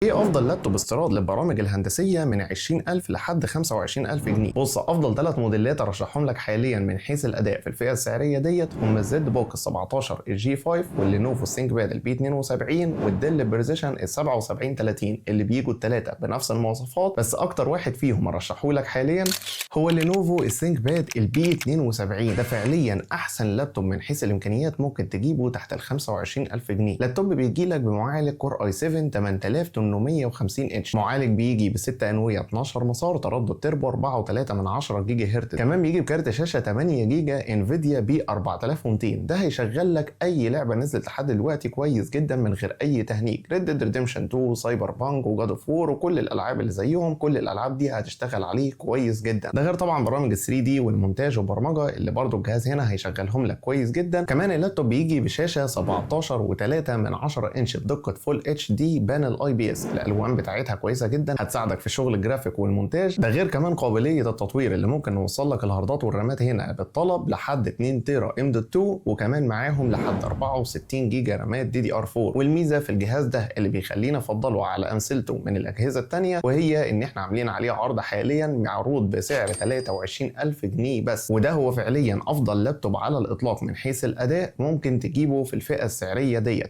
ايه افضل لابتوب استيراد للبرامج الهندسيه من 20000 لحد 25000 جنيه؟ بص، افضل 3 موديلات ارشحهم لك حاليا من حيث الاداء في الفئه السعريه ديت هم الزد بوك ال 17 الجي 5 واللينوفو ثينك باد البي 72 والديل بريسيشن ال 7730 اللي بيجوا الثلاثه بنفس المواصفات، بس اكتر واحد فيهم ارشحه لك حاليا هو اللينوفو الثينك باد البي 72. ده فعليا احسن لابتوب من حيث الامكانيات ممكن تجيبه تحت ال 25000 جنيه. اللابتوب بيجي لك بمعالج كور اي 7 8850 اتش، معالج بيجي ب 6 انويه 12 مسار، تردد تربو 4.3 جيجا هرتز، كمان بيجي بكارت شاشه 8 جيجا انفيديا بي 4200. ده هيشغل لك اي لعبه نزلت لحد دلوقتي كويس جدا من غير اي تهنيج، ريد ديد ريديمشن 2 سايبر بانك وجاد اوف وور وكل الالعاب اللي زيهم. كل الالعاب دي هتشتغل عليه كويس جدا، ده غير طبعا برامج ال 3 دي والمونتاج والبرمجه اللي برضو الجهاز هنا هيشغلهم لك كويس جدا. كمان اللابتوب بيجي بشاشه 17.3 انش بدقه فول اتش دي بانل اي بي اس، الالوان بتاعتها كويسه جدا، هتساعدك في شغل الجرافيك والمونتاج. ده غير كمان قابليه التطوير اللي ممكن نوصل لك الهاردات والرامات هنا بالطلب لحد 2 تيرا ام دوت 2، وكمان معاهم لحد 64 جيجا رامات دي دي ار 4. والميزه في الجهاز ده اللي بيخلينا نفضله على امثلته من الاجهزه الثانيه وهي ان احنا عاملين عليه عرض حاليا معروض بسعر 23000 جنيه بس، وده هو فعليا افضل لابتوب على الاطلاق من حيث الاداء ممكن تجيبه في الفئه السعريه ديت.